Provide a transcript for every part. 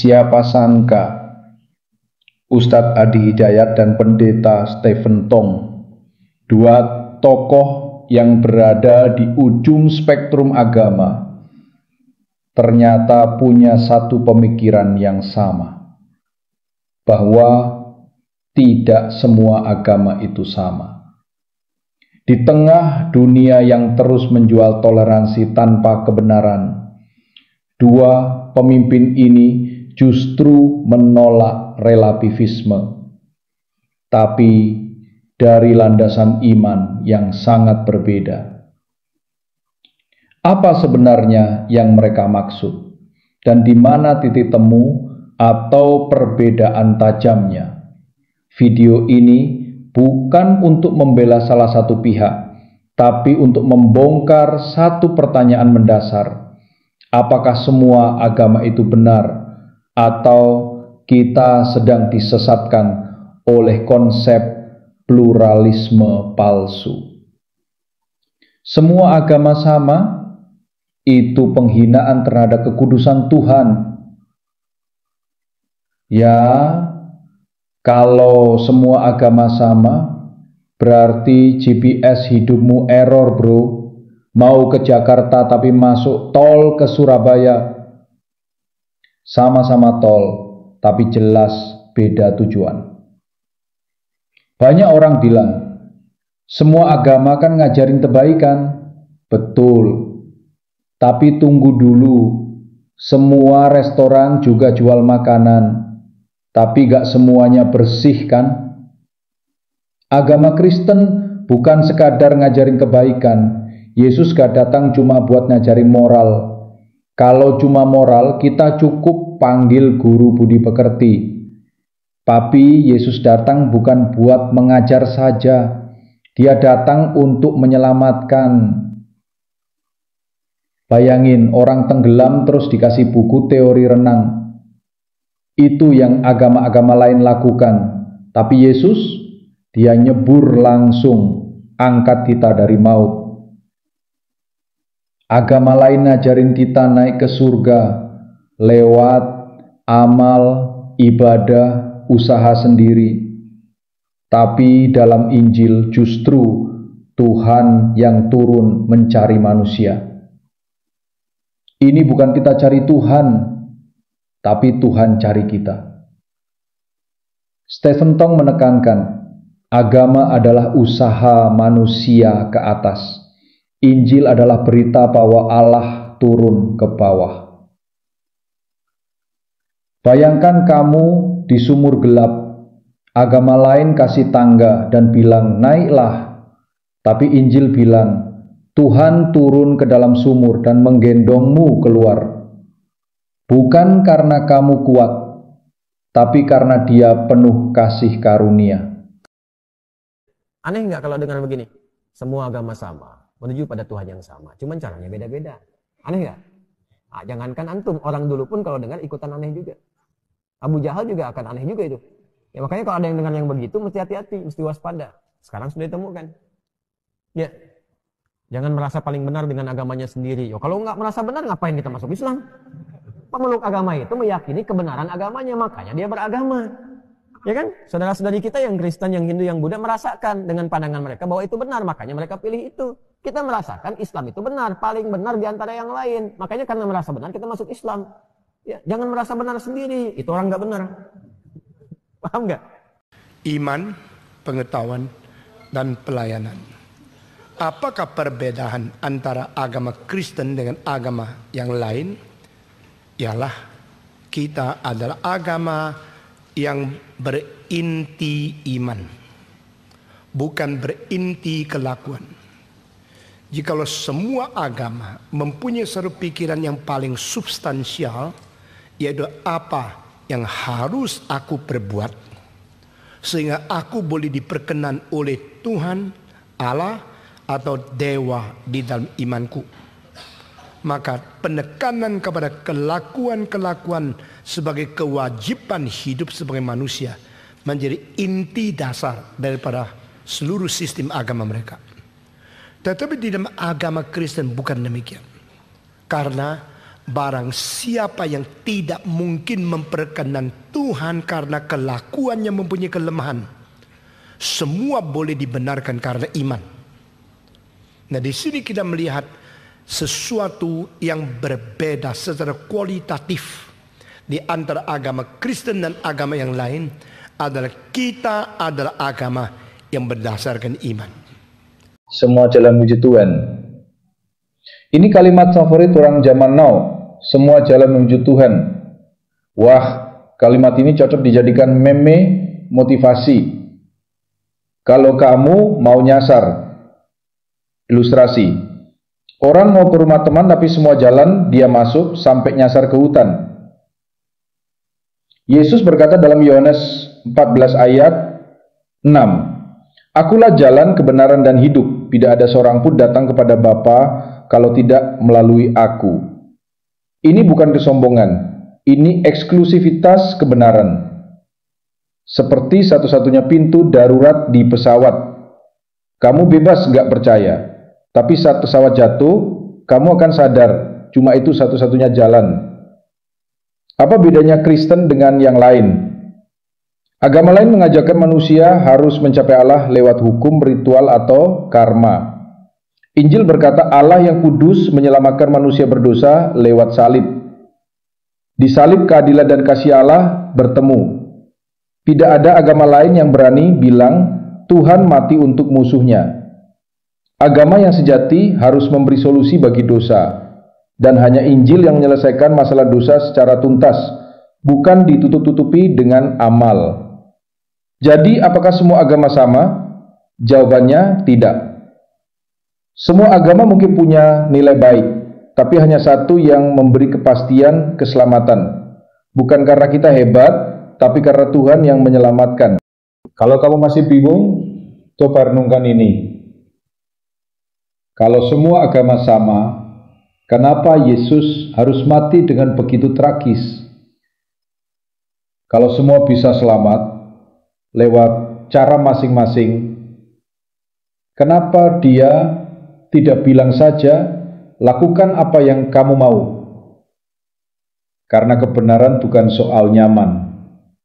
Siapa sangka Ustadz Adi Hidayat dan Pendeta Stephen Tong, dua tokoh yang berada di ujung spektrum agama, ternyata punya satu pemikiran yang sama, bahwa tidak semua agama itu sama. Di tengah dunia yang terus menjual toleransi tanpa kebenaran, dua pemimpin ini justru menolak relativisme, tapi dari landasan iman yang sangat berbeda. Apa sebenarnya yang mereka maksud, dan di mana titik temu atau perbedaan tajamnya? Video ini bukan untuk membela salah satu pihak, tapi untuk membongkar satu pertanyaan mendasar. Apakah semua agama itu benar, atau kita sedang disesatkan oleh konsep pluralisme palsu? Semua agama sama, itu penghinaan terhadap kekudusan Tuhan. Ya, kalau semua agama sama, berarti GPS hidupmu error, bro. Mau ke Jakarta tapi masuk tol ke Surabaya. Sama-sama tol, tapi jelas beda tujuan. Banyak orang bilang, semua agama kan ngajarin kebaikan. Betul. Tapi tunggu dulu, semua restoran juga jual makanan, tapi gak semuanya bersih kan? Agama Kristen bukan sekadar ngajarin kebaikan. Yesus gak datang cuma buat ngajarin moral. Kalau cuma moral, kita cukup panggil guru budi pekerti. Tapi Yesus datang bukan buat mengajar saja. Dia datang untuk menyelamatkan. Bayangin orang tenggelam terus dikasih buku teori renang. Itu yang agama-agama lain lakukan. Tapi Yesus, dia nyebur langsung, angkat kita dari maut. Agama lain ngajarin kita naik ke surga lewat amal, ibadah, usaha sendiri. Tapi dalam Injil justru Tuhan yang turun mencari manusia. Ini bukan kita cari Tuhan, tapi Tuhan cari kita. Stephen Tong menekankan, agama adalah usaha manusia ke atas. Injil adalah berita bahwa Allah turun ke bawah. Bayangkan kamu di sumur gelap, agama lain kasih tangga dan bilang naiklah, tapi Injil bilang Tuhan turun ke dalam sumur dan menggendongmu keluar. Bukan karena kamu kuat, tapi karena Dia penuh kasih karunia. Aneh nggak kalau dengar begini? Semua agama sama, menuju pada Tuhan yang sama, cuman caranya beda-beda. Aneh nggak? Nah, jangankan antum, orang dulu pun kalau dengar ikutan aneh juga. Abu Jahal juga akan aneh juga itu. Ya makanya kalau ada yang dengar yang begitu, mesti hati-hati, mesti waspada. Sekarang sudah ditemukan. Ya, jangan merasa paling benar dengan agamanya sendiri. Yo, kalau nggak merasa benar, ngapain kita masuk Islam? Pemeluk agama itu meyakini kebenaran agamanya, makanya dia beragama. Ya kan? Saudara-saudari kita yang Kristen, yang Hindu, yang Buddha merasakan dengan pandangan mereka bahwa itu benar, makanya mereka pilih itu. Kita merasakan Islam itu benar, paling benar di antara yang lain. Makanya karena merasa benar kita masuk Islam. Ya, jangan merasa benar sendiri, itu orang nggak benar. Paham nggak? Iman, pengetahuan, dan pelayanan. Apakah perbedaan antara agama Kristen dengan agama yang lain? Ialah kita adalah agama yang berinti iman, bukan berinti kelakuan. Jikalau semua agama mempunyai satu pikiran yang paling substansial, yaitu apa yang harus aku perbuat sehingga aku boleh diperkenan oleh Tuhan, Allah, atau dewa di dalam imanku, maka penekanan kepada kelakuan-kelakuan sebagai kewajiban hidup sebagai manusia menjadi inti dasar daripada seluruh sistem agama mereka. Tetapi di dalam agama Kristen bukan demikian. Karena barang siapa yang tidak mungkin memperkenan Tuhan karena kelakuannya mempunyai kelemahan, semua boleh dibenarkan karena iman. Nah, di sini kita melihat sesuatu yang berbeda secara kualitatif di antara agama Kristen dan agama yang lain adalah kita adalah agama yang berdasarkan iman. Semua jalan menuju Tuhan. Ini kalimat favorit orang zaman now. Semua jalan menuju Tuhan. Wah, kalimat ini cocok dijadikan meme motivasi. Kalau kamu mau nyasar. Ilustrasi. Orang mau ke rumah teman tapi semua jalan dia masuk sampai nyasar ke hutan. Yesus berkata dalam Yohanes 14 ayat 6, Akulah jalan, kebenaran dan hidup. Tidak ada seorang pun datang kepada Bapa kalau tidak melalui aku. Ini bukan kesombongan. Ini eksklusivitas kebenaran. Seperti satu-satunya pintu darurat di pesawat. Kamu bebas nggak percaya. Tapi saat pesawat jatuh, kamu akan sadar. Cuma itu satu-satunya jalan. Apa bedanya Kristen dengan yang lain? Agama lain mengajarkan manusia harus mencapai Allah lewat hukum, ritual, atau karma. Injil berkata Allah yang kudus menyelamatkan manusia berdosa lewat salib. Di salib keadilan dan kasih Allah bertemu. Tidak ada agama lain yang berani bilang Tuhan mati untuk musuhnya. Agama yang sejati harus memberi solusi bagi dosa. Dan hanya Injil yang menyelesaikan masalah dosa secara tuntas, bukan ditutup-tutupi dengan amal. Jadi, apakah semua agama sama? Jawabannya tidak. Semua agama mungkin punya nilai baik, tapi hanya satu yang memberi kepastian keselamatan. Bukan karena kita hebat, tapi karena Tuhan yang menyelamatkan. Kalau kamu masih bingung, coba renungkan ini. Kalau semua agama sama, kenapa Yesus harus mati dengan begitu tragis? Kalau semua bisa selamat lewat cara masing-masing, kenapa dia tidak bilang saja, lakukan apa yang kamu mau? Karena kebenaran bukan soal nyaman,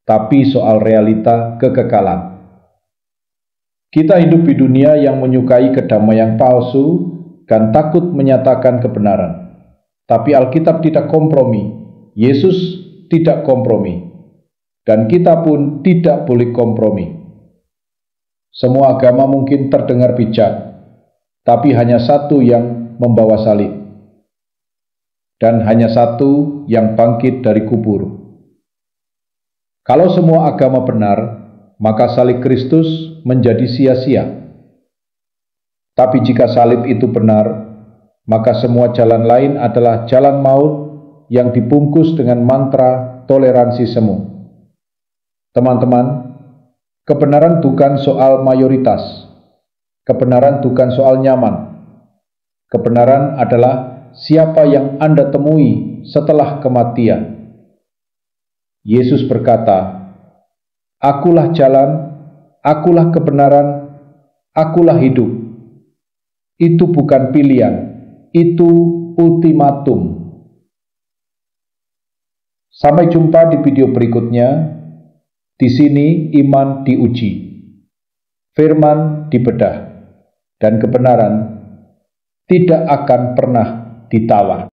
tapi soal realita kekekalan. Kita hidup di dunia yang menyukai kedamaian palsu dan takut menyatakan kebenaran. Tapi Alkitab tidak kompromi, Yesus tidak kompromi, dan kita pun tidak boleh kompromi. Semua agama mungkin terdengar bijak, tapi hanya satu yang membawa salib, dan hanya satu yang bangkit dari kubur. Kalau semua agama benar, maka salib Kristus menjadi sia-sia. Tapi jika salib itu benar, maka semua jalan lain adalah jalan maut yang dibungkus dengan mantra toleransi semu. Teman-teman, kebenaran bukan soal mayoritas. Kebenaran bukan soal nyaman. Kebenaran adalah siapa yang Anda temui setelah kematian. Yesus berkata, Akulah jalan, akulah kebenaran, akulah hidup. Itu bukan pilihan, itu ultimatum. Sampai jumpa di video berikutnya. Di sini iman diuji, firman dibedah, dan kebenaran tidak akan pernah ditawar.